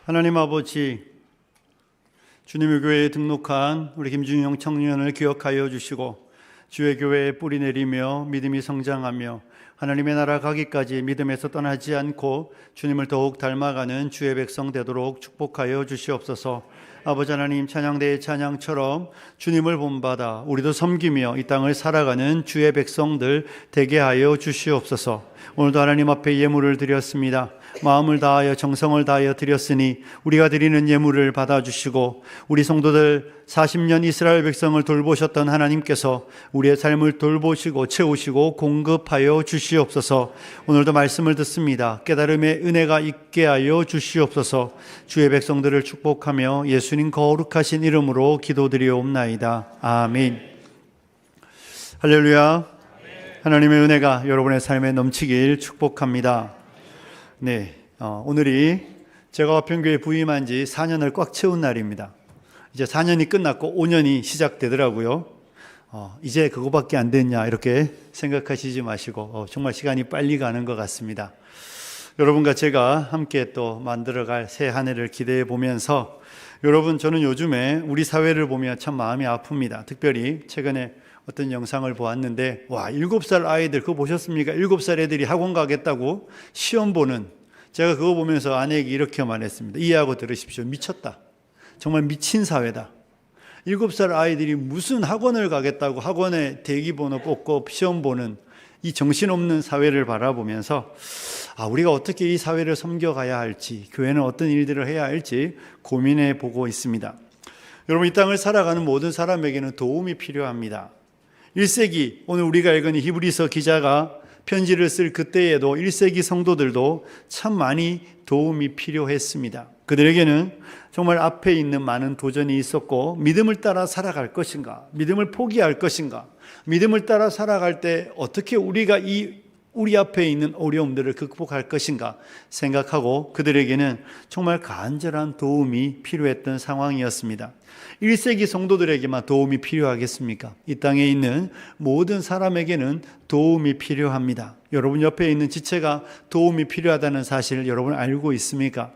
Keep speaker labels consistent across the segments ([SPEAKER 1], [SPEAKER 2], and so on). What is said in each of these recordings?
[SPEAKER 1] 하나님 아버지, 주님의 교회에 등록한 우리 김준영 청년을 기억하여 주시고 주의 교회에 뿌리 내리며 믿음이 성장하며 하나님의 나라 가기까지 믿음에서 떠나지 않고 주님을 더욱 닮아가는 주의 백성 되도록 축복하여 주시옵소서. 아버지 하나님, 찬양대의 찬양처럼 주님을 본받아 우리도 섬기며 이 땅을 살아가는 주의 백성들 되게 하여 주시옵소서. 오늘도 하나님 앞에 예물을 드렸습니다. 마음을 다하여 정성을 다하여 드렸으니 우리가 드리는 예물을 받아주시고 우리 성도들 40년 이스라엘 백성을 돌보셨던 하나님께서 우리의 삶을 돌보시고 채우시고 공급하여 주시옵소서. 오늘도 말씀을 듣습니다. 깨달음의 은혜가 있게 하여 주시옵소서. 주의 백성들을 축복하며 예수님 거룩하신 이름으로 기도드리옵나이다. 아멘. 할렐루야. 하나님의 은혜가 여러분의 삶에 넘치길 축복합니다. 네, 오늘이 제가 화평교회 부임한 지 4년을 꽉 채운 날입니다. 이제 4년이 끝났고 5년이 시작되더라고요. 이제 그거밖에 안 됐냐 이렇게 생각하시지 마시고 정말 시간이 빨리 가는 것 같습니다. 여러분과 제가 함께 또 만들어갈 새 한 해를 기대해 보면서 여러분, 저는 요즘에 우리 사회를 보면 참 마음이 아픕니다. 특별히 최근에 어떤 영상을 보았는데, 와, 7살 아이들 그거 보셨습니까? 7살 애들이 학원 가겠다고 시험 보는, 제가 그거 보면서 아내에게 이렇게 말했습니다. 이해하고 들으십시오. 미쳤다. 정말 미친 사회다. 7살 아이들이 무슨 학원을 가겠다고 학원에 대기번호 뽑고 시험 보는 이 정신없는 사회를 바라보면서 우리가 어떻게 이 사회를 섬겨가야 할지, 교회는 어떤 일들을 해야 할지 고민해 보고 있습니다. 여러분, 이 땅을 살아가는 모든 사람에게는 도움이 필요합니다. 1세기, 오늘 우리가 읽은 히브리서 기자가 편지를 쓸 그때에도 1세기 성도들도 참 많이 도움이 필요했습니다. 그들에게는 정말 앞에 있는 많은 도전이 있었고, 믿음을 따라 살아갈 것인가, 믿음을 포기할 것인가, 믿음을 따라 살아갈 때 어떻게 우리가 우리 앞에 있는 어려움들을 극복할 것인가 생각하고 그들에게는 정말 간절한 도움이 필요했던 상황이었습니다. 1세기 성도들에게만 도움이 필요하겠습니까? 이 땅에 있는 모든 사람에게는 도움이 필요합니다. 여러분 옆에 있는 지체가 도움이 필요하다는 사실을 여러분 알고 있습니까?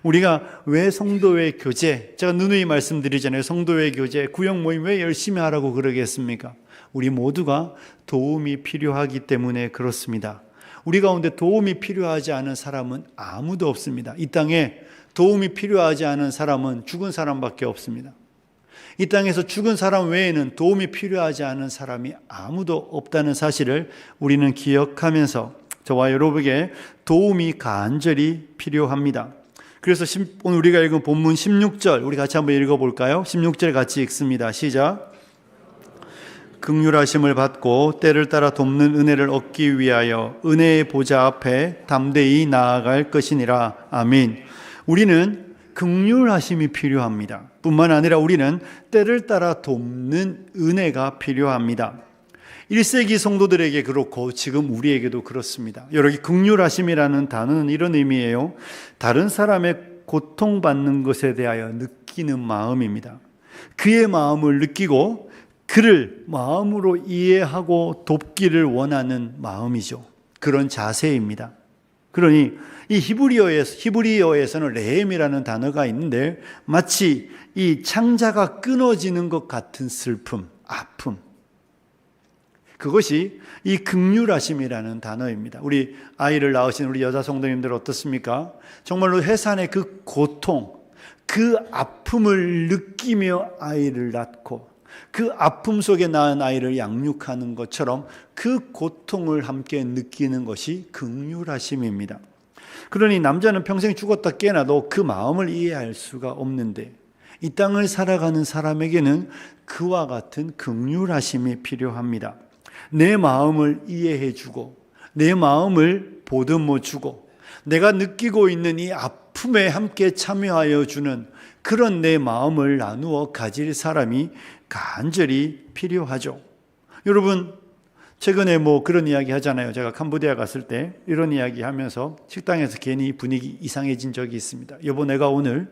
[SPEAKER 1] 우리가 왜 성도의 교제, 제가 누누이 말씀드리잖아요. 성도의 교제, 구역 모임 왜 열심히 하라고 그러겠습니까? 우리 모두가 도움이 필요하기 때문에 그렇습니다. 우리 가운데 도움이 필요하지 않은 사람은 아무도 없습니다. 이 땅에 도움이 필요하지 않은 사람은 죽은 사람밖에 없습니다. 이 땅에서 죽은 사람 외에는 도움이 필요하지 않은 사람이 아무도 없다는 사실을 우리는 기억하면서 저와 여러분에게 도움이 간절히 필요합니다. 그래서 오늘 우리가 읽은 본문 16절 우리 같이 한번 읽어볼까요? 16절 같이 읽습니다. 시작. 긍휼하심을 받고 때를 따라 돕는 은혜를 얻기 위하여 은혜의 보좌 앞에 담대히 나아갈 것이니라. 아멘. 우리는 긍휼하심이 필요합니다. 뿐만 아니라 우리는 때를 따라 돕는 은혜가 필요합니다. 1세기 성도들에게 그렇고 지금 우리에게도 그렇습니다. 여기 긍휼하심이라는 단어는 이런 의미예요. 다른 사람의 고통받는 것에 대하여 느끼는 마음입니다. 그의 마음을 느끼고 그를 마음으로 이해하고 돕기를 원하는 마음이죠. 그런 자세입니다. 그러니 이 히브리어에서는 레헴이라는 단어가 있는데 마치 이 창자가 끊어지는 것 같은 슬픔, 아픔, 그것이 이 긍휼하심이라는 단어입니다. 우리 아이를 낳으신 우리 여자 성도님들 어떻습니까? 정말로 해산의 그 고통, 그 아픔을 느끼며 아이를 낳고 그 아픔 속에 낳은 아이를 양육하는 것처럼 그 고통을 함께 느끼는 것이 긍휼하심입니다. 그러니 남자는 평생 죽었다 깨어나도 그 마음을 이해할 수가 없는데 이 땅을 살아가는 사람에게는 그와 같은 긍휼하심이 필요합니다. 내 마음을 이해해주고 내 마음을 보듬어주고 내가 느끼고 있는 이 아픔에 함께 참여하여 주는 그런 내 마음을 나누어 가질 사람이 간절히 필요하죠. 여러분, 최근에 그런 이야기 하잖아요. 제가 캄보디아 갔을 때 이런 이야기 하면서 식당에서 괜히 분위기 이상해진 적이 있습니다. 여보, 내가 오늘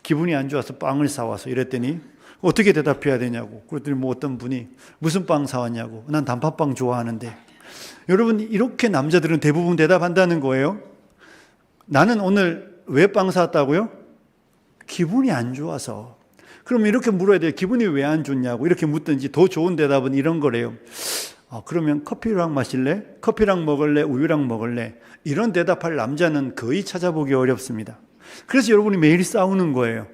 [SPEAKER 1] 기분이 안 좋아서 빵을 사와서 이랬더니 어떻게 대답해야 되냐고. 그랬더니 어떤 분이 무슨 빵 사왔냐고. 난 단팥빵 좋아하는데. 여러분, 이렇게 남자들은 대부분 대답한다는 거예요. 나는 오늘 왜 빵 샀다고요? 기분이 안 좋아서. 그럼 이렇게 물어야 돼요. 기분이 왜 안 좋냐고. 이렇게 묻든지 더 좋은 대답은 이런 거래요. 그러면 커피랑 마실래? 커피랑 먹을래? 우유랑 먹을래? 이런 대답할 남자는 거의 찾아보기 어렵습니다. 그래서 여러분이 매일 싸우는 거예요.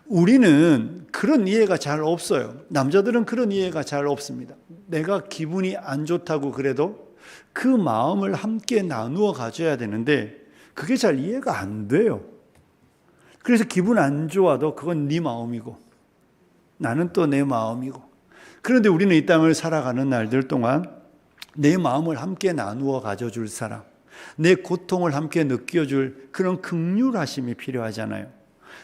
[SPEAKER 1] 우리는 그런 이해가 잘 없어요. 남자들은 그런 이해가 잘 없습니다. 내가 기분이 안 좋다고 그래도 그 마음을 함께 나누어 가져야 되는데 그게 잘 이해가 안 돼요. 그래서 기분 안 좋아도 그건 네 마음이고 나는 또 내 마음이고. 그런데 우리는 이 땅을 살아가는 날들 동안 내 마음을 함께 나누어 가져줄 사람, 내 고통을 함께 느껴줄 그런 긍휼하심이 필요하잖아요.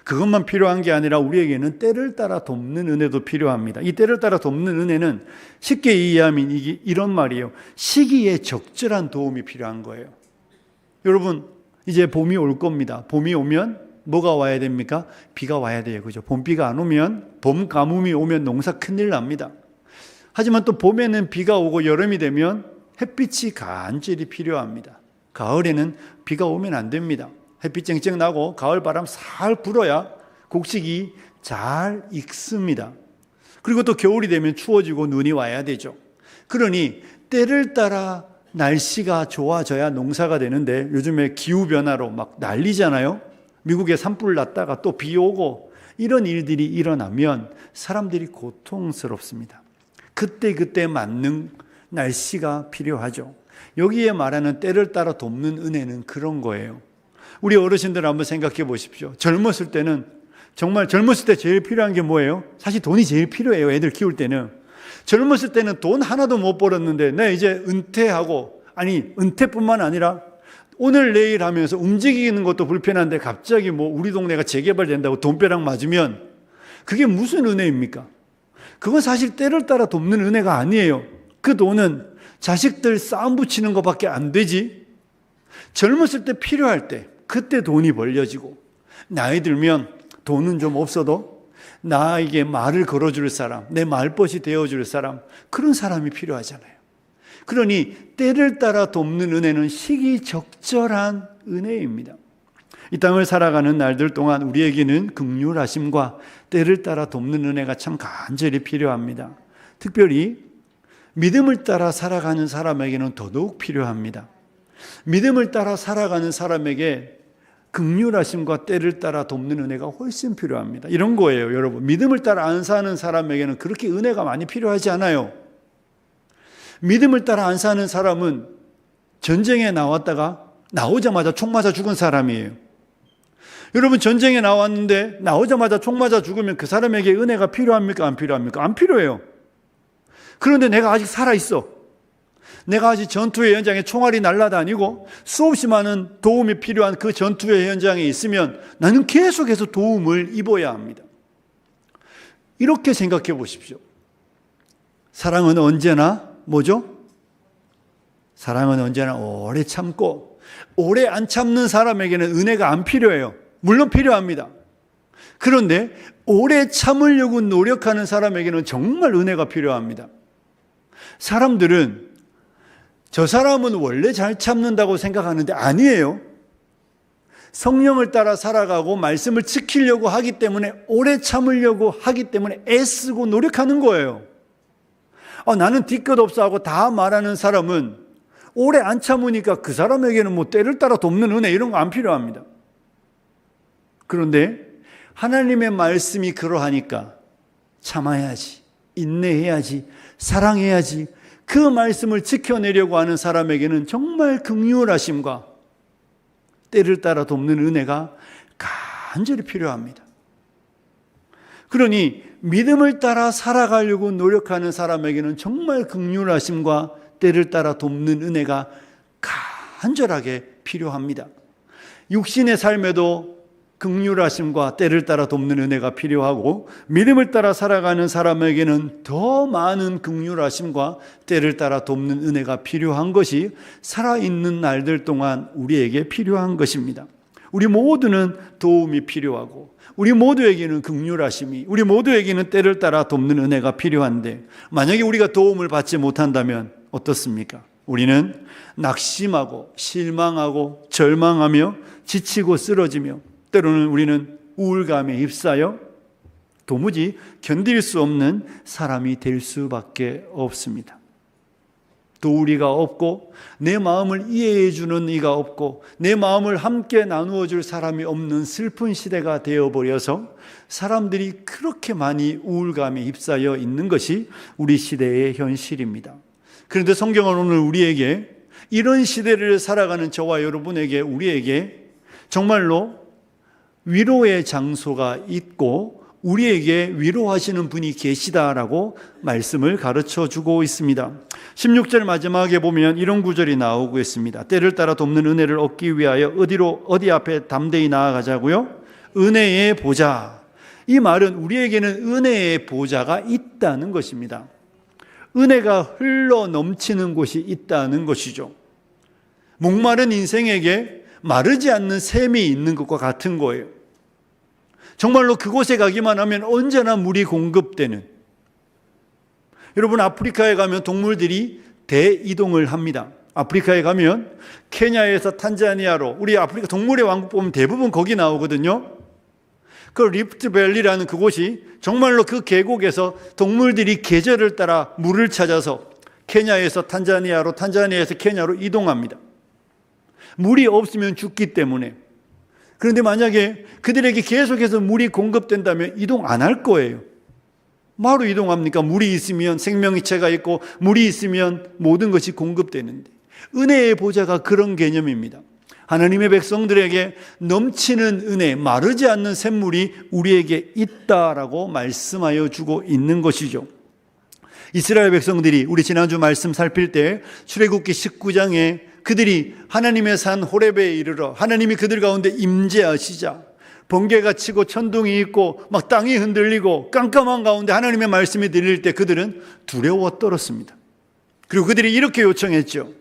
[SPEAKER 1] 그것만 필요한 게 아니라 우리에게는 때를 따라 돕는 은혜도 필요합니다. 이 때를 따라 돕는 은혜는 쉽게 이해하면 이런 말이에요. 시기에 적절한 도움이 필요한 거예요. 여러분, 이제 봄이 올 겁니다. 봄이 오면 뭐가 와야 됩니까? 비가 와야 돼요. 그죠? 봄비가 안 오면, 봄 가뭄이 오면 농사 큰일 납니다. 하지만 또 봄에는 비가 오고 여름이 되면 햇빛이 간절히 필요합니다. 가을에는 비가 오면 안 됩니다. 햇빛 쨍쨍 나고 가을 바람 살 불어야 곡식이 잘 익습니다. 그리고 또 겨울이 되면 추워지고 눈이 와야 되죠. 그러니 때를 따라 날씨가 좋아져야 농사가 되는데 요즘에 기후변화로 막 난리잖아요. 미국에 산불 났다가 또 비 오고 이런 일들이 일어나면 사람들이 고통스럽습니다. 그때 맞는 날씨가 필요하죠. 여기에 말하는 때를 따라 돕는 은혜는 그런 거예요. 우리 어르신들 한번 생각해 보십시오. 젊었을 때는 정말 젊었을 때 제일 필요한 게 뭐예요? 사실 돈이 제일 필요해요. 애들 키울 때는. 젊었을 때는 돈 하나도 못 벌었는데 내 이제 은퇴하고, 아니 은퇴뿐만 아니라 오늘 내일 하면서 움직이는 것도 불편한데 갑자기 뭐 우리 동네가 재개발된다고 돈벼락 맞으면 그게 무슨 은혜입니까? 그건 사실 때를 따라 돕는 은혜가 아니에요. 그 돈은 자식들 싸움 붙이는 것밖에 안 되지. 젊었을 때 필요할 때 그때 돈이 벌려지고, 나이 들면 돈은 좀 없어도 나에게 말을 걸어줄 사람, 내 말벗이 되어줄 사람, 그런 사람이 필요하잖아요. 그러니 때를 따라 돕는 은혜는 시기적절한 은혜입니다. 이 땅을 살아가는 날들 동안 우리에게는 긍휼하심과 때를 따라 돕는 은혜가 참 간절히 필요합니다. 특별히 믿음을 따라 살아가는 사람에게는 더더욱 필요합니다. 믿음을 따라 살아가는 사람에게 긍휼하심과 때를 따라 돕는 은혜가 훨씬 필요합니다. 이런 거예요, 여러분. 믿음을 따라 안 사는 사람에게는 그렇게 은혜가 많이 필요하지 않아요. 믿음을 따라 안 사는 사람은 전쟁에 나왔다가 나오자마자 총 맞아 죽은 사람이에요. 여러분, 전쟁에 나왔는데 나오자마자 총 맞아 죽으면 그 사람에게 은혜가 필요합니까? 안 필요합니까? 안 필요해요. 그런데 내가 아직 살아있어. 내가 아직 전투의 현장에 총알이 날아다니고 수없이 많은 도움이 필요한 그 전투의 현장에 있으면 나는 계속해서 도움을 입어야 합니다. 이렇게 생각해 보십시오. 사랑은 언제나 뭐죠? 사랑은 언제나 오래 참고, 오래 안 참는 사람에게는 은혜가 안 필요해요. 물론 필요합니다. 그런데 오래 참으려고 노력하는 사람에게는 정말 은혜가 필요합니다. 사람들은 저 사람은 원래 잘 참는다고 생각하는데 아니에요. 성령을 따라 살아가고 말씀을 지키려고 하기 때문에, 오래 참으려고 하기 때문에 애쓰고 노력하는 거예요. 나는 뒤끝 없어 하고 다 말하는 사람은 오래 안 참으니까 그 사람에게는 뭐 때를 따라 돕는 은혜 이런 거 안 필요합니다. 그런데 하나님의 말씀이 그러하니까 참아야지, 인내해야지, 사랑해야지, 그 말씀을 지켜내려고 하는 사람에게는 정말 긍휼하심과 때를 따라 돕는 은혜가 간절히 필요합니다. 그러니 믿음을 따라 살아가려고 노력하는 사람에게는 정말 긍휼하심과 때를 따라 돕는 은혜가 간절하게 필요합니다. 육신의 삶에도 긍휼하심과 때를 따라 돕는 은혜가 필요하고, 믿음을 따라 살아가는 사람에게는 더 많은 긍휼하심과 때를 따라 돕는 은혜가 필요한 것이 살아있는 날들 동안 우리에게 필요한 것입니다. 우리 모두는 도움이 필요하고, 우리 모두에게는 긍휼하심이, 우리 모두에게는 때를 따라 돕는 은혜가 필요한데, 만약에 우리가 도움을 받지 못한다면 어떻습니까? 우리는 낙심하고 실망하고 절망하며 지치고 쓰러지며 때로는 우리는 우울감에 휩싸여 도무지 견딜 수 없는 사람이 될 수밖에 없습니다. 도우리가 없고 내 마음을 이해해 주는 이가 없고 내 마음을 함께 나누어 줄 사람이 없는 슬픈 시대가 되어버려서 사람들이 그렇게 많이 우울감에 휩싸여 있는 것이 우리 시대의 현실입니다. 그런데 성경은 오늘 우리에게 이런 시대를 살아가는 저와 여러분에게 우리에게 정말로 위로의 장소가 있고 우리에게 위로하시는 분이 계시다라고 말씀을 가르쳐 주고 있습니다. 16절 마지막에 보면 이런 구절이 나오고 있습니다. 때를 따라 돕는 은혜를 얻기 위하여 어디 앞에 담대히 나아가자고요? 은혜의 보좌. 이 말은 우리에게는 은혜의 보좌가 있다는 것입니다. 은혜가 흘러 넘치는 곳이 있다는 것이죠. 목마른 인생에게 마르지 않는 샘이 있는 것과 같은 거예요. 정말로 그곳에 가기만 하면 언제나 물이 공급되는, 여러분 아프리카에 가면 동물들이 대이동을 합니다. 아프리카에 가면 케냐에서 탄자니아로, 우리 아프리카 동물의 왕국 보면 대부분 거기 나오거든요. 그 리프트밸리라는 그곳이 정말로 그 계곡에서 동물들이 계절을 따라 물을 찾아서 케냐에서 탄자니아로, 탄자니아에서 케냐로 이동합니다. 물이 없으면 죽기 때문에. 그런데 만약에 그들에게 계속해서 물이 공급된다면 이동 안 할 거예요. 뭐로 이동합니까? 물이 있으면 생명체가 있고 물이 있으면 모든 것이 공급되는데, 은혜의 보좌가 그런 개념입니다. 하나님의 백성들에게 넘치는 은혜, 마르지 않는 샘물이 우리에게 있다라고 말씀하여 주고 있는 것이죠. 이스라엘 백성들이 우리 지난주 말씀 살필 때 출애굽기 19장에 그들이 하나님의 산 호렙에 이르러 하나님이 그들 가운데 임재하시자 번개가 치고 천둥이 있고 막 땅이 흔들리고 깜깜한 가운데 하나님의 말씀이 들릴 때 그들은 두려워 떨었습니다. 그리고 그들이 이렇게 요청했죠.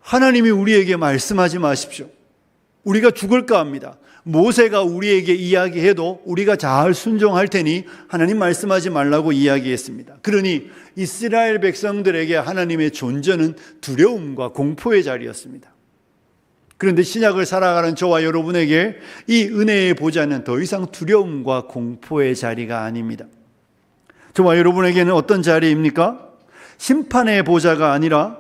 [SPEAKER 1] 하나님이 우리에게 말씀하지 마십시오. 우리가 죽을까 합니다. 모세가 우리에게 이야기해도 우리가 잘 순종할 테니 하나님 말씀하지 말라고 이야기했습니다. 그러니 이스라엘 백성들에게 하나님의 존재는 두려움과 공포의 자리였습니다. 그런데 신약을 살아가는 저와 여러분에게 이 은혜의 보좌는 더 이상 두려움과 공포의 자리가 아닙니다. 저와 여러분에게는 어떤 자리입니까? 심판의 보좌가 아니라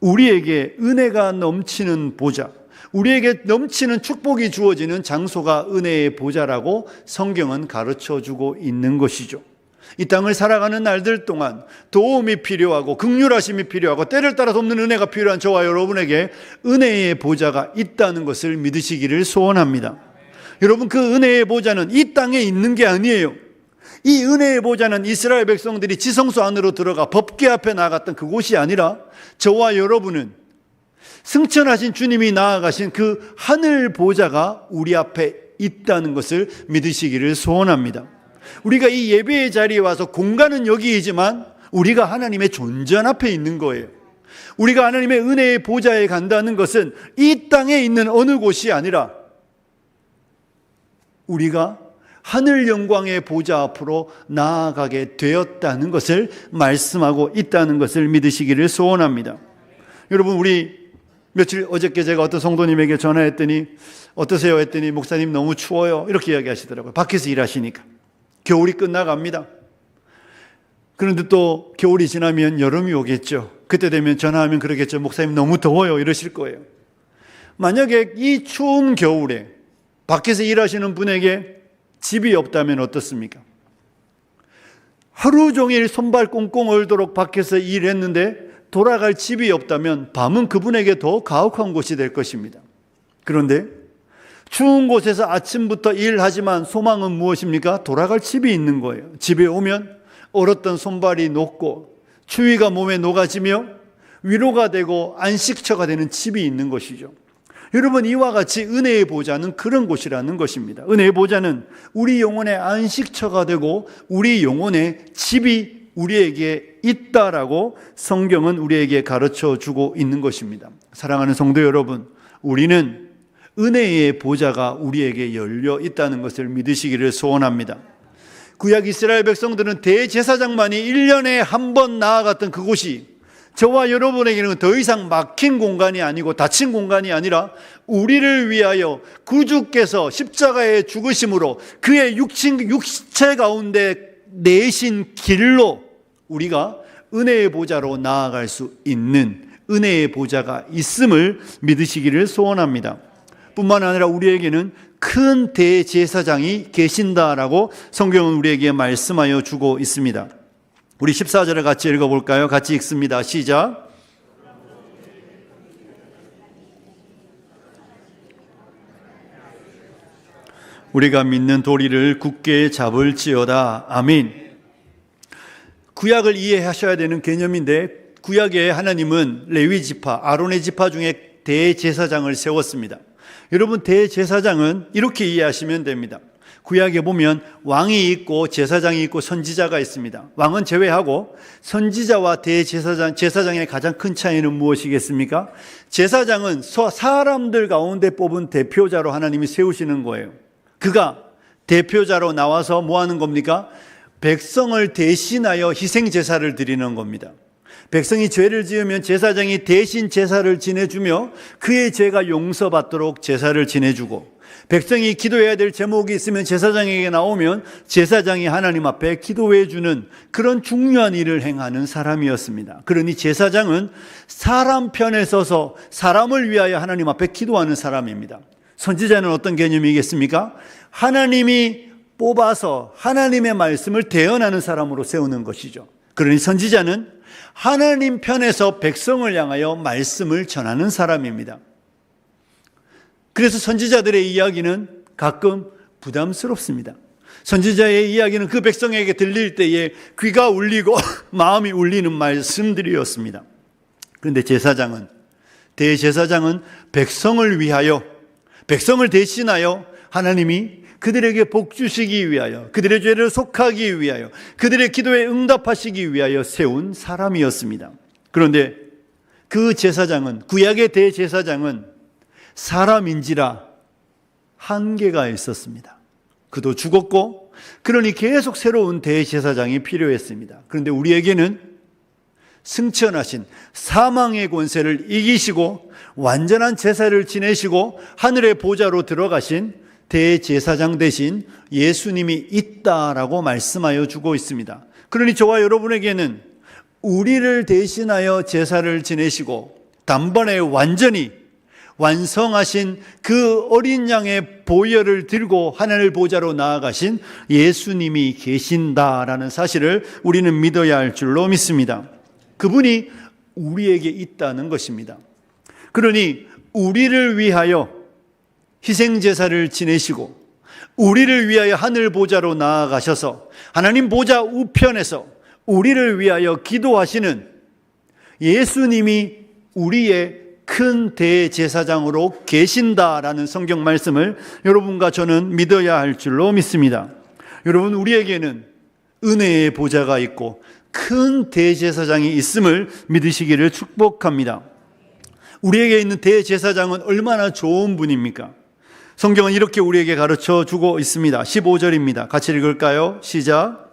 [SPEAKER 1] 우리에게 은혜가 넘치는 보좌, 우리에게 넘치는 축복이 주어지는 장소가 은혜의 보좌라고 성경은 가르쳐주고 있는 것이죠. 이 땅을 살아가는 날들 동안 도움이 필요하고 긍휼하심이 필요하고 때를 따라 돕는 은혜가 필요한 저와 여러분에게 은혜의 보좌가 있다는 것을 믿으시기를 소원합니다. 여러분, 그 은혜의 보좌는 이 땅에 있는 게 아니에요. 이 은혜의 보좌는 이스라엘 백성들이 지성소 안으로 들어가 법궤 앞에 나갔던 그곳이 아니라 저와 여러분은 승천하신 주님이 나아가신 그 하늘 보좌가 우리 앞에 있다는 것을 믿으시기를 소원합니다. 우리가 이 예배의 자리에 와서 공간은 여기이지만 우리가 하나님의 존전 앞에 있는 거예요. 우리가 하나님의 은혜의 보좌에 간다는 것은 이 땅에 있는 어느 곳이 아니라 우리가 하늘 영광의 보좌 앞으로 나아가게 되었다는 것을 말씀하고 있다는 것을 믿으시기를 소원합니다. 여러분, 우리 어저께 제가 어떤 성도님에게 전화했더니 어떠세요? 했더니 목사님 너무 추워요 이렇게 이야기하시더라고요. 밖에서 일하시니까. 겨울이 끝나갑니다. 그런데 또 겨울이 지나면 여름이 오겠죠. 그때 되면 전화하면 그러겠죠. 목사님 너무 더워요 이러실 거예요. 만약에 이 추운 겨울에 밖에서 일하시는 분에게 집이 없다면 어떻습니까? 하루 종일 손발 꽁꽁 얼도록 밖에서 일했는데 돌아갈 집이 없다면 밤은 그분에게 더 가혹한 곳이 될 것입니다. 그런데 추운 곳에서 아침부터 일하지만 소망은 무엇입니까? 돌아갈 집이 있는 거예요. 집에 오면 얼었던 손발이 녹고 추위가 몸에 녹아지며 위로가 되고 안식처가 되는 집이 있는 것이죠. 여러분, 이와 같이 은혜의 보좌는 그런 곳이라는 것입니다. 은혜의 보좌는 우리 영혼의 안식처가 되고 우리 영혼의 집이 우리에게 있다라고 성경은 우리에게 가르쳐 주고 있는 것입니다. 사랑하는 성도 여러분, 우리는 은혜의 보좌가 우리에게 열려 있다는 것을 믿으시기를 소원합니다. 구약 이스라엘 백성들은 대제사장만이 1년에 한 번 나아갔던 그곳이 저와 여러분에게는 더 이상 막힌 공간이 아니고 닫힌 공간이 아니라 우리를 위하여 구주께서 십자가에 죽으심으로 그의 육체 가운데 내신 길로 우리가 은혜의 보좌로 나아갈 수 있는 은혜의 보좌가 있음을 믿으시기를 소원합니다. 뿐만 아니라 우리에게는 큰 대제사장이 계신다라고 성경은 우리에게 말씀하여 주고 있습니다. 우리 14절을 같이 읽어볼까요? 같이 읽습니다. 시작. 우리가 믿는 도리를 굳게 잡을지어다. 아멘. 구약을 이해하셔야 되는 개념인데 구약에 하나님은 레위 지파, 아론의 지파 중에 대제사장을 세웠습니다. 여러분, 대제사장은 이렇게 이해하시면 됩니다. 구약에 보면 왕이 있고 제사장이 있고 선지자가 있습니다. 왕은 제외하고 선지자와 제사장의 가장 큰 차이는 무엇이겠습니까? 제사장은 사람들 가운데 뽑은 대표자로 하나님이 세우시는 거예요. 그가 대표자로 나와서 뭐 하는 겁니까? 백성을 대신하여 희생제사를 드리는 겁니다. 백성이 죄를 지으면 제사장이 대신 제사를 지내주며 그의 죄가 용서받도록 제사를 지내주고, 백성이 기도해야 될 제목이 있으면 제사장에게 나오면 제사장이 하나님 앞에 기도해 주는 그런 중요한 일을 행하는 사람이었습니다. 그러니 제사장은 사람 편에 서서 사람을 위하여 하나님 앞에 기도하는 사람입니다. 선지자는 어떤 개념이겠습니까? 하나님이 뽑아서 하나님의 말씀을 대언하는 사람으로 세우는 것이죠. 그러니 선지자는 하나님 편에서 백성을 향하여 말씀을 전하는 사람입니다. 그래서 선지자들의 이야기는 가끔 부담스럽습니다. 선지자의 이야기는 그 백성에게 들릴 때에 귀가 울리고 마음이 울리는 말씀들이었습니다. 그런데 대제사장은 백성을 위하여, 백성을 대신하여 하나님이 그들에게 복 주시기 위하여, 그들의 죄를 속하기 위하여, 그들의 기도에 응답하시기 위하여 세운 사람이었습니다. 그런데 그 제사장은, 구약의 대제사장은 사람인지라 한계가 있었습니다. 그도 죽었고, 그러니 계속 새로운 대제사장이 필요했습니다. 그런데 우리에게는 승천하신, 사망의 권세를 이기시고 완전한 제사를 지내시고 하늘의 보좌로 들어가신 대제사장 대신 예수님이 있다라고 말씀하여 주고 있습니다. 그러니 저와 여러분에게는 우리를 대신하여 제사를 지내시고 단번에 완전히 완성하신 그 어린 양의 보혈을 들고 하늘 보좌로 나아가신 예수님이 계신다라는 사실을 우리는 믿어야 할 줄로 믿습니다. 그분이 우리에게 있다는 것입니다. 그러니 우리를 위하여 희생제사를 지내시고 우리를 위하여 하늘 보좌로 나아가셔서 하나님 보좌 우편에서 우리를 위하여 기도하시는 예수님이 우리의 큰 대제사장으로 계신다라는 성경 말씀을 여러분과 저는 믿어야 할 줄로 믿습니다. 여러분, 우리에게는 은혜의 보좌가 있고 큰 대제사장이 있음을 믿으시기를 축복합니다. 우리에게 있는 대제사장은 얼마나 좋은 분입니까? 성경은 이렇게 우리에게 가르쳐 주고 있습니다. 15절입니다. 같이 읽을까요? 시작.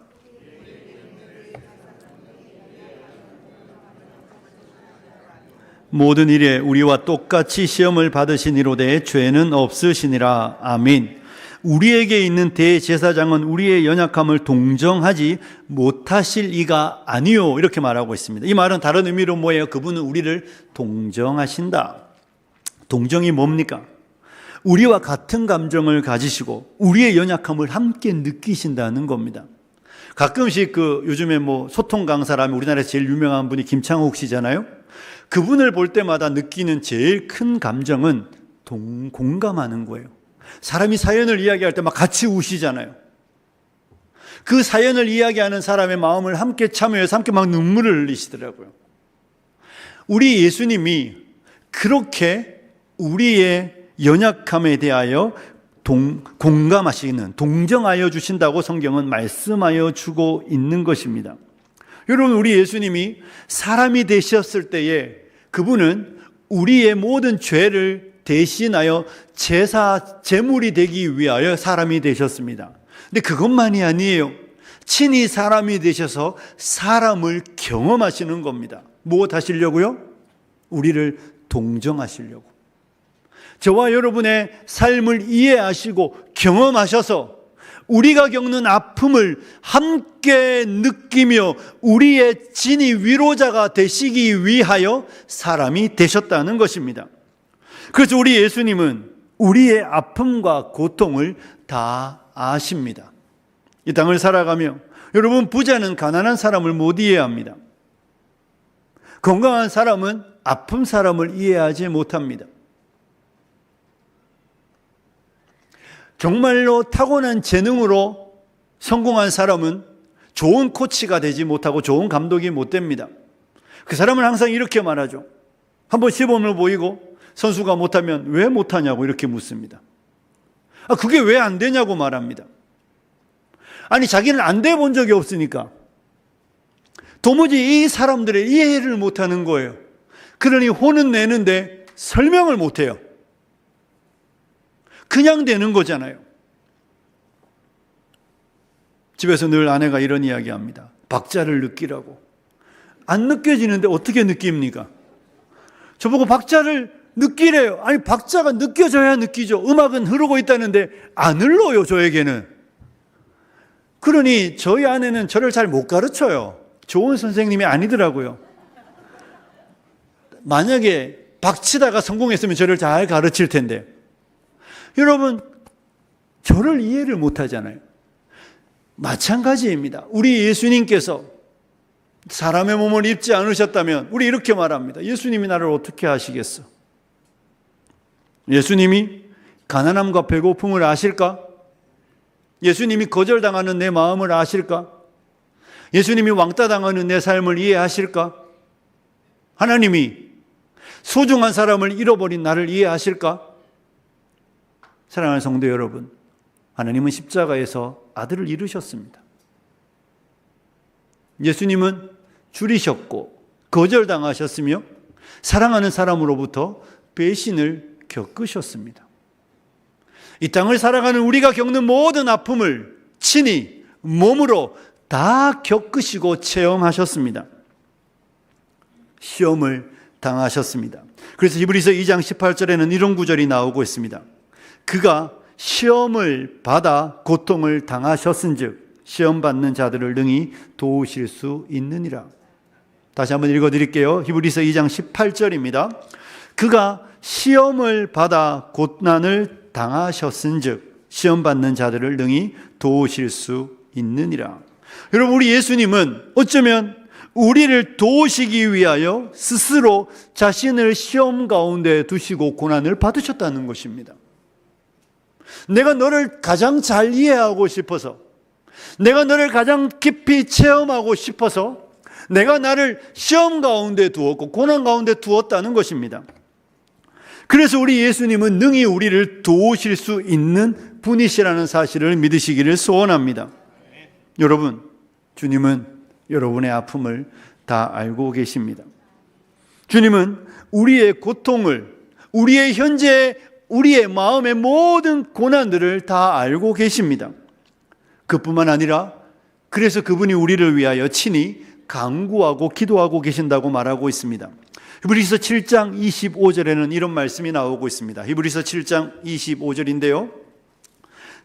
[SPEAKER 1] 모든 일에 우리와 똑같이 시험을 받으시니로되 죄는 없으시니라. 아멘. 우리에게 있는 대제사장은 우리의 연약함을 동정하지 못하실 이가 아니요, 이렇게 말하고 있습니다. 이 말은 다른 의미로 뭐예요? 그분은 우리를 동정하신다. 동정이 뭡니까? 우리와 같은 감정을 가지시고 우리의 연약함을 함께 느끼신다는 겁니다. 가끔씩 요즘에 소통 강사라면 우리나라에서 제일 유명한 분이 김창욱 씨잖아요. 그분을 볼 때마다 느끼는 제일 큰 감정은 공감하는 거예요. 사람이 사연을 이야기할 때 막 같이 우시잖아요. 그 사연을 이야기하는 사람의 마음을 함께 참여해서 함께 막 눈물을 흘리시더라고요. 우리 예수님이 그렇게 우리의 연약함에 대하여 공감하시는, 동정하여 주신다고 성경은 말씀하여 주고 있는 것입니다. 여러분, 우리 예수님이 사람이 되셨을 때에 그분은 우리의 모든 죄를 대신하여 제물이 되기 위하여 사람이 되셨습니다. 근데 그것만이 아니에요. 친히 사람이 되셔서 사람을 경험하시는 겁니다. 무엇 하시려고요? 우리를 동정하시려고. 저와 여러분의 삶을 이해하시고 경험하셔서 우리가 겪는 아픔을 함께 느끼며 우리의 진이 위로자가 되시기 위하여 사람이 되셨다는 것입니다. 그래서 우리 예수님은 우리의 아픔과 고통을 다 아십니다. 이 땅을 살아가며 여러분, 부자는 가난한 사람을 못 이해합니다. 건강한 사람은 아픈 사람을 이해하지 못합니다. 정말로 타고난 재능으로 성공한 사람은 좋은 코치가 되지 못하고 좋은 감독이 못 됩니다. 그 사람은 항상 이렇게 말하죠. 한번 시범을 보이고 선수가 못하면 왜 못하냐고 이렇게 묻습니다. 그게 왜 안 되냐고 말합니다. 아니, 자기는 안 돼 본 적이 없으니까 도무지 이 사람들의 이해를 못하는 거예요. 그러니 혼은 내는데 설명을 못해요. 그냥 되는 거잖아요. 집에서 늘 아내가 이런 이야기합니다. 박자를 느끼라고. 안 느껴지는데 어떻게 느낍니까? 저보고 박자를 느끼래요. 아니, 박자가 느껴져야 느끼죠. 음악은 흐르고 있다는데 안 흘러요, 저에게는. 그러니 저희 아내는 저를 잘 못 가르쳐요. 좋은 선생님이 아니더라고요. 만약에 박치다가 성공했으면 저를 잘 가르칠 텐데. 여러분, 저를 이해를 못 하잖아요. 마찬가지입니다. 우리 예수님께서 사람의 몸을 입지 않으셨다면 우리 이렇게 말합니다. 예수님이 나를 어떻게 아시겠어? 예수님이 가난함과 배고픔을 아실까? 예수님이 거절당하는 내 마음을 아실까? 예수님이 왕따 당하는 내 삶을 이해하실까? 하나님이 소중한 사람을 잃어버린 나를 이해하실까? 사랑하는 성도 여러분, 하나님은 십자가에서 아들을 잃으셨습니다. 예수님은 줄이셨고 거절당하셨으며 사랑하는 사람으로부터 배신을 겪으셨습니다. 이 땅을 살아가는 우리가 겪는 모든 아픔을 친히 몸으로 다 겪으시고 체험하셨습니다. 시험을 당하셨습니다. 그래서 히브리서 2장 18절에는 이런 구절이 나오고 있습니다. 그가 시험을 받아 고통을 당하셨은즉 시험받는 자들을 능히 도우실 수 있느니라. 다시 한번 읽어드릴게요. 히브리서 2장 18절입니다. 그가 시험을 받아 고난을 당하셨은즉 시험받는 자들을 능히 도우실 수 있느니라. 여러분, 우리 예수님은 어쩌면 우리를 도우시기 위하여 스스로 자신을 시험 가운데 두시고 고난을 받으셨다는 것입니다. 내가 너를 가장 잘 이해하고 싶어서, 내가 너를 가장 깊이 체험하고 싶어서 내가 나를 시험 가운데 두었고 고난 가운데 두었다는 것입니다. 그래서 우리 예수님은 능히 우리를 도우실 수 있는 분이시라는 사실을 믿으시기를 소원합니다. 여러분, 주님은 여러분의 아픔을 다 알고 계십니다. 주님은 우리의 고통을, 우리의 현재, 우리의 마음의 모든 고난들을 다 알고 계십니다. 그뿐만 아니라 그래서 그분이 우리를 위하여 친히 간구하고 기도하고 계신다고 말하고 있습니다. 히브리서 7장 25절에는 이런 말씀이 나오고 있습니다. 히브리서 7장 25절인데요.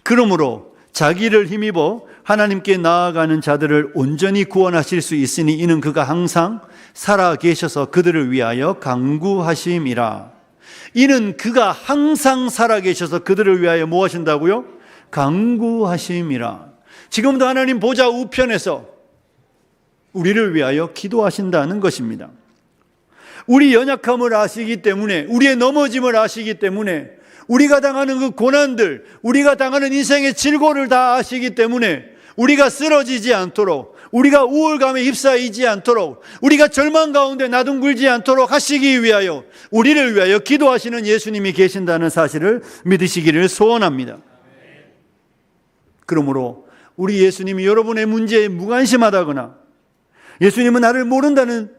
[SPEAKER 1] 그러므로 자기를 힘입어 하나님께 나아가는 자들을 온전히 구원하실 수 있으니 이는 그가 항상 살아 계셔서 그들을 위하여 간구하심이라. 이는 그가 항상 살아 계셔서 그들을 위하여 뭐 하신다고요? 간구하심이라. 지금도 하나님 보좌 우편에서 우리를 위하여 기도하신다는 것입니다. 우리 연약함을 아시기 때문에, 우리의 넘어짐을 아시기 때문에, 우리가 당하는 그 고난들, 우리가 당하는 인생의 질고를 다 아시기 때문에 우리가 쓰러지지 않도록, 우리가 우울감에 휩싸이지 않도록, 우리가 절망 가운데 나둥글지 않도록 하시기 위하여 우리를 위하여 기도하시는 예수님이 계신다는 사실을 믿으시기를 소원합니다. 그러므로 우리 예수님이 여러분의 문제에 무관심하다거나 예수님은 나를 모른다는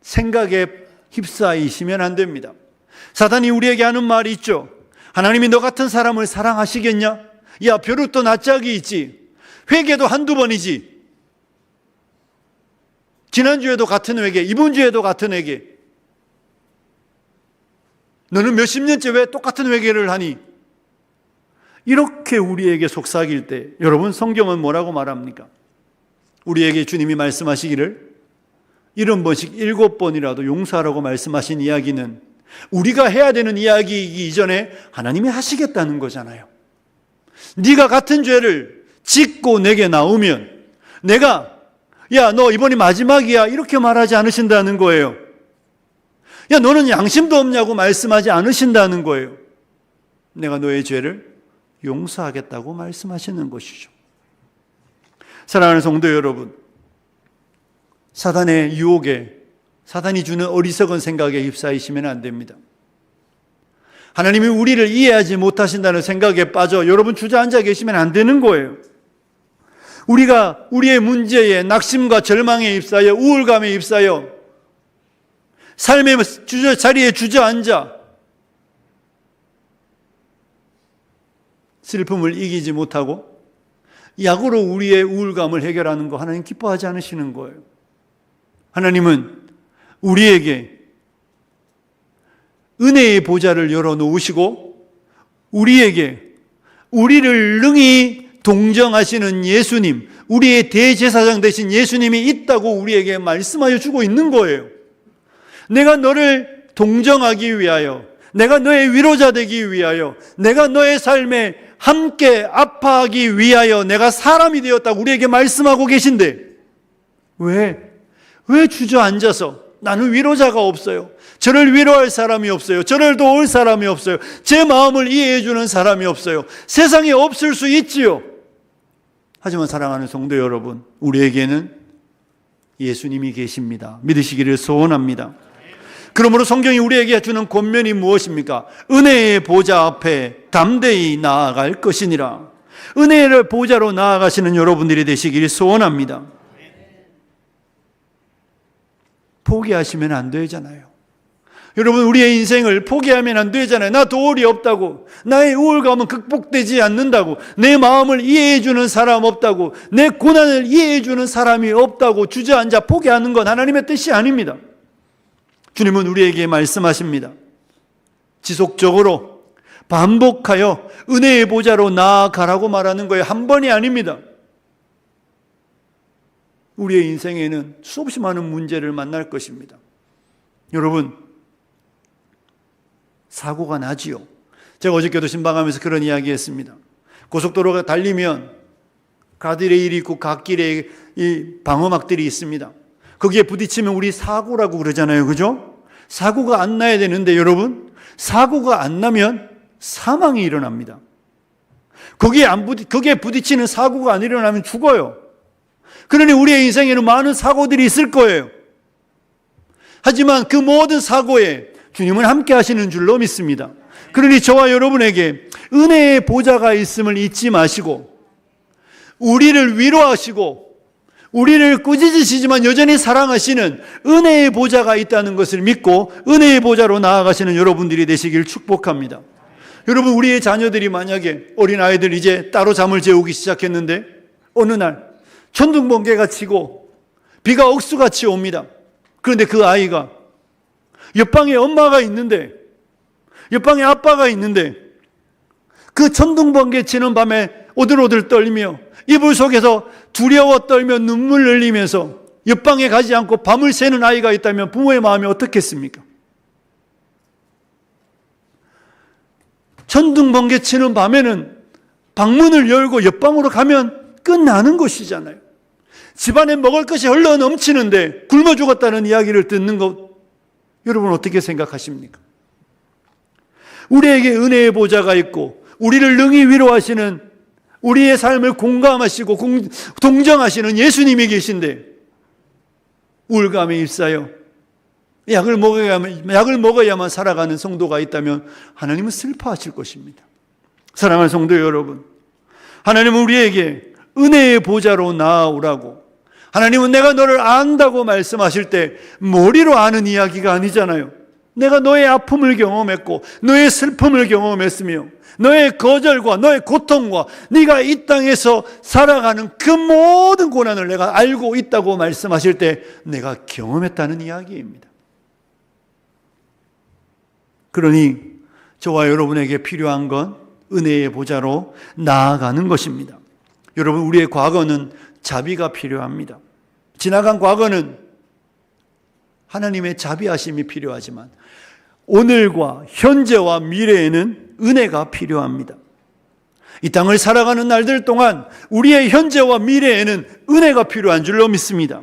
[SPEAKER 1] 생각에 휩싸이시면 안 됩니다. 사단이 우리에게 하는 말이 있죠. 하나님이 너 같은 사람을 사랑하시겠냐? 야, 벼룩도 낯짝이 있지. 회개도 한두 번이지. 지난주에도 같은 회개, 이번 주에도 같은 회개. 너는 몇십 년째 왜 똑같은 회개를 하니? 이렇게 우리에게 속삭일 때 여러분, 성경은 뭐라고 말합니까? 우리에게 주님이 말씀하시기를 70번씩 7번이라도 용서하라고 말씀하신 이야기는 우리가 해야 되는 이야기이기 이전에 하나님이 하시겠다는 거잖아요. 네가 같은 죄를 짓고 내게 나오면 내가 야, 너 이번이 마지막이야 이렇게 말하지 않으신다는 거예요. 야, 너는 양심도 없냐고 말씀하지 않으신다는 거예요. 내가 너의 죄를 용서하겠다고 말씀하시는 것이죠. 사랑하는 성도 여러분, 사단의 유혹에, 사단이 주는 어리석은 생각에 휩싸이시면 안 됩니다. 하나님이 우리를 이해하지 못하신다는 생각에 빠져 여러분 주저앉아 계시면 안 되는 거예요. 우리가 우리의 문제에 낙심과 절망에 휩싸여 우울감에 휩싸여 삶의 자리에 주저앉아 슬픔을 이기지 못하고 약으로 우리의 우울감을 해결하는 거 하나님 기뻐하지 않으시는 거예요. 하나님은 우리에게 은혜의 보좌를 열어놓으시고 우리에게 우리를 능히 동정하시는 예수님, 우리의 대제사장 되신 예수님이 있다고 우리에게 말씀하여 주고 있는 거예요. 내가 너를 동정하기 위하여, 내가 너의 위로자 되기 위하여, 내가 너의 삶에 함께 아파하기 위하여 내가 사람이 되었다고 우리에게 말씀하고 계신데 왜 주저앉아서 나는 위로자가 없어요, 저를 위로할 사람이 없어요, 저를 도울 사람이 없어요, 제 마음을 이해해 주는 사람이 없어요. 세상에 없을 수 있지요. 하지만 사랑하는 성도 여러분, 우리에게는 예수님이 계십니다. 믿으시기를 소원합니다. 그러므로 성경이 우리에게 주는 권면이 무엇입니까? 은혜의 보좌 앞에 담대히 나아갈 것이니라. 은혜의 보좌로 나아가시는 여러분들이 되시기를 소원합니다. 포기하시면 안 되잖아요. 여러분, 우리의 인생을 포기하면 안 되잖아요. 나 도울이 없다고, 나의 우울감은 극복되지 않는다고, 내 마음을 이해해 주는 사람 없다고, 내 고난을 이해해 주는 사람이 없다고 주저앉아 포기하는 건 하나님의 뜻이 아닙니다. 주님은 우리에게 말씀하십니다. 지속적으로 반복하여 은혜의 보좌로 나아가라고 말하는 거예요. 한 번이 아닙니다. 우리의 인생에는 수없이 많은 문제를 만날 것입니다. 여러분, 사고가 나지요. 제가 어저께도 신방하면서 그런 이야기 했습니다. 고속도로가 달리면 가드레일이 있고 갓길에 이 방어막들이 있습니다. 거기에 부딪히면 우리 사고라고 그러잖아요. 그죠? 사고가 안 나야 되는데 여러분, 사고가 안 나면 사망이 일어납니다. 거기에 부딪히는 사고가 안 일어나면 죽어요. 그러니 우리의 인생에는 많은 사고들이 있을 거예요. 하지만 그 모든 사고에 주님은 함께 하시는 줄로 믿습니다. 그러니 저와 여러분에게 은혜의 보좌가 있음을 잊지 마시고 우리를 위로하시고 우리를 꾸짖으시지만 여전히 사랑하시는 은혜의 보좌가 있다는 것을 믿고 은혜의 보좌로 나아가시는 여러분들이 되시길 축복합니다. 여러분, 우리의 자녀들이 만약에 어린아이들 이제 따로 잠을 재우기 시작했는데 어느 날 천둥번개가 치고 비가 억수같이 옵니다. 그런데 그 아이가 옆방에 엄마가 있는데, 옆방에 아빠가 있는데 그 천둥번개 치는 밤에 오들오들 떨며 이불 속에서 두려워 떨며 눈물 흘리면서 옆방에 가지 않고 밤을 새는 아이가 있다면 부모의 마음이 어떻겠습니까? 천둥번개 치는 밤에는 방문을 열고 옆방으로 가면 끝나는 것이잖아요. 집안에 먹을 것이 흘러 넘치는데 굶어 죽었다는 이야기를 듣는 것, 여러분 어떻게 생각하십니까? 우리에게 은혜의 보좌가 있고 우리를 능히 위로하시는, 우리의 삶을 공감하시고 동정하시는 예수님이 계신데 우울감에 휩싸여 약을 먹어야만 살아가는 성도가 있다면 하나님은 슬퍼하실 것입니다. 사랑하는 성도 여러분, 하나님은 우리에게 은혜의 보좌로 나아오라고, 하나님은 내가 너를 안다고 말씀하실 때 머리로 아는 이야기가 아니잖아요. 내가 너의 아픔을 경험했고 너의 슬픔을 경험했으며 너의 거절과 너의 고통과 네가 이 땅에서 살아가는 그 모든 고난을 내가 알고 있다고 말씀하실 때 내가 경험했다는 이야기입니다. 그러니 저와 여러분에게 필요한 건 은혜의 보좌로 나아가는 것입니다. 여러분, 우리의 과거는 자비가 필요합니다. 지나간 과거는 하나님의 자비하심이 필요하지만 오늘과 현재와 미래에는 은혜가 필요합니다. 이 땅을 살아가는 날들 동안 우리의 현재와 미래에는 은혜가 필요한 줄로 믿습니다.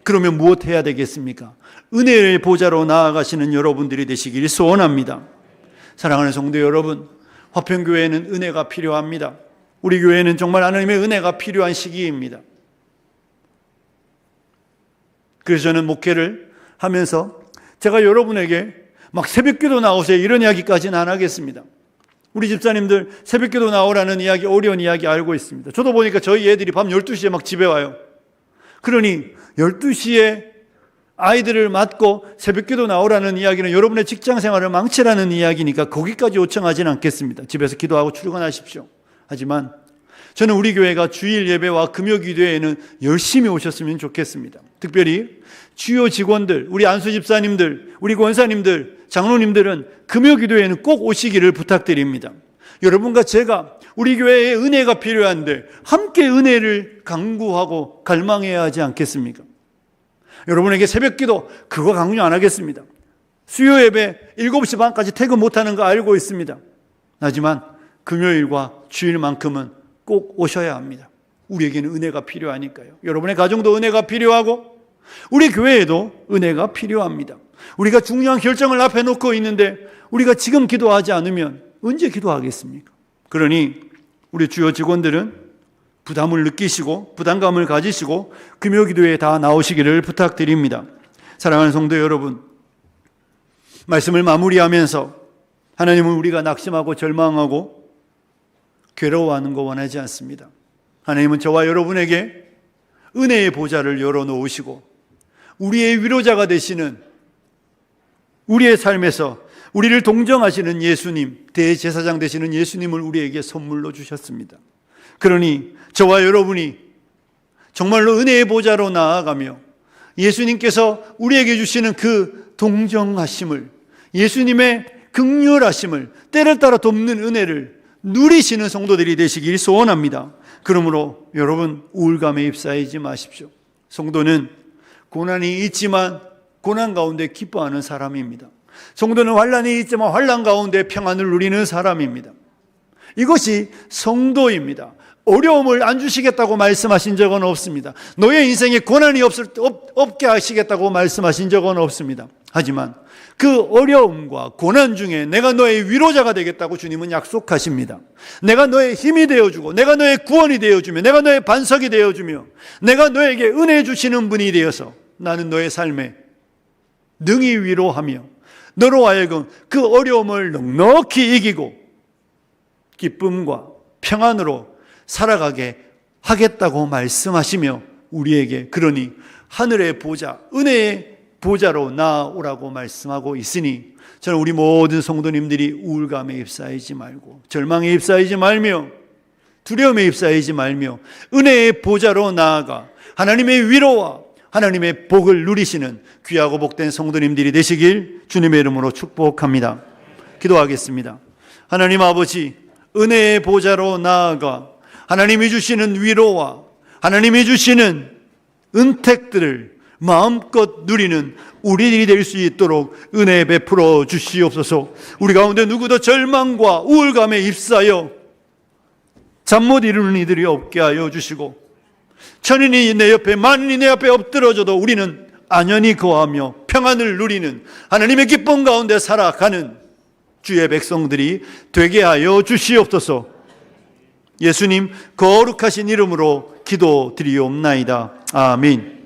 [SPEAKER 1] 그러면 무엇 해야 되겠습니까? 은혜의 보좌로 나아가시는 여러분들이 되시길 소원합니다. 사랑하는 성도 여러분, 화평교회에는 은혜가 필요합니다. 우리 교회는 정말 하나님의 은혜가 필요한 시기입니다. 그래서 저는 목회를 하면서 제가 여러분에게 막 새벽기도 나오세요 이런 이야기까지는 안 하겠습니다. 우리 집사님들 새벽기도 나오라는 이야기, 어려운 이야기 알고 있습니다. 저도 보니까 저희 애들이 밤 12시에 막 집에 와요. 그러니 12시에 아이들을 맡고 새벽기도 나오라는 이야기는 여러분의 직장생활을 망치라는 이야기니까 거기까지 요청하지는 않겠습니다. 집에서 기도하고 출근하십시오. 하지만 저는 우리 교회가 주일 예배와 금요 기도회에는 열심히 오셨으면 좋겠습니다. 특별히 주요 직원들, 우리 안수 집사님들, 우리 권사님들, 장로님들은 금요 기도회에는 꼭 오시기를 부탁드립니다. 여러분과 제가 우리 교회에 은혜가 필요한데 함께 은혜를 강구하고 갈망해야 하지 않겠습니까? 여러분에게 새벽기도 그거 강요 안 하겠습니다. 수요 예배 7시 반까지 퇴근 못하는 거 알고 있습니다. 하지만 금요일과 주일만큼은 꼭 오셔야 합니다. 우리에게는 은혜가 필요하니까요. 여러분의 가정도 은혜가 필요하고 우리 교회에도 은혜가 필요합니다. 우리가 중요한 결정을 앞에 놓고 있는데 우리가 지금 기도하지 않으면 언제 기도하겠습니까? 그러니 우리 주요 직원들은 부담을 느끼시고 부담감을 가지시고 금요 기도에 다 나오시기를 부탁드립니다. 사랑하는 성도 여러분, 말씀을 마무리하면서 하나님은 우리가 낙심하고 절망하고 괴로워하는 거 원하지 않습니다. 하나님은 저와 여러분에게 은혜의 보좌를 열어놓으시고 우리의 위로자가 되시는, 우리의 삶에서 우리를 동정하시는 예수님, 대제사장 되시는 예수님을 우리에게 선물로 주셨습니다. 그러니 저와 여러분이 정말로 은혜의 보좌로 나아가며 예수님께서 우리에게 주시는 그 동정하심을, 예수님의 긍휼하심을, 때를 따라 돕는 은혜를 누리시는 성도들이 되시길 소원합니다. 그러므로 여러분, 우울감에 휩싸이지 마십시오. 성도는 고난이 있지만 고난 가운데 기뻐하는 사람입니다. 성도는 환난이 있지만 환난 가운데 평안을 누리는 사람입니다. 이것이 성도입니다. 어려움을 안 주시겠다고 말씀하신 적은 없습니다. 너의 인생에 고난이 없게 하시겠다고 말씀하신 적은 없습니다. 하지만 그 어려움과 고난 중에 내가 너의 위로자가 되겠다고 주님은 약속하십니다. 내가 너의 힘이 되어주고 내가 너의 구원이 되어주며 내가 너의 반석이 되어주며 내가 너에게 은혜 주시는 분이 되어서 나는 너의 삶에 능히 위로하며 너로 하여금 그 어려움을 넉넉히 이기고 기쁨과 평안으로 살아가게 하겠다고 말씀하시며 우리에게 그러니 하늘의 보좌, 은혜의 보좌로 나아오라고 말씀하고 있으니 저는 우리 모든 성도님들이 우울감에 휩싸이지 말고 절망에 휩싸이지 말며 두려움에 휩싸이지 말며 은혜의 보좌로 나아가 하나님의 위로와 하나님의 복을 누리시는 귀하고 복된 성도님들이 되시길 주님의 이름으로 축복합니다. 기도하겠습니다. 하나님 아버지, 은혜의 보좌로 나아가 하나님이 주시는 위로와 하나님이 주시는 은택들을 마음껏 누리는 우리들이 될 수 있도록 은혜 베풀어 주시옵소서. 우리 가운데 누구도 절망과 우울감에 휩싸여 잠 못 이루는 이들이 없게 하여 주시고 천인이 내 옆에 만인이 내 앞에 엎드러져도 우리는 안연히 거하며 평안을 누리는 하나님의 기쁨 가운데 살아가는 주의 백성들이 되게 하여 주시옵소서. 예수님 거룩하신 이름으로 기도드리옵나이다. 아멘.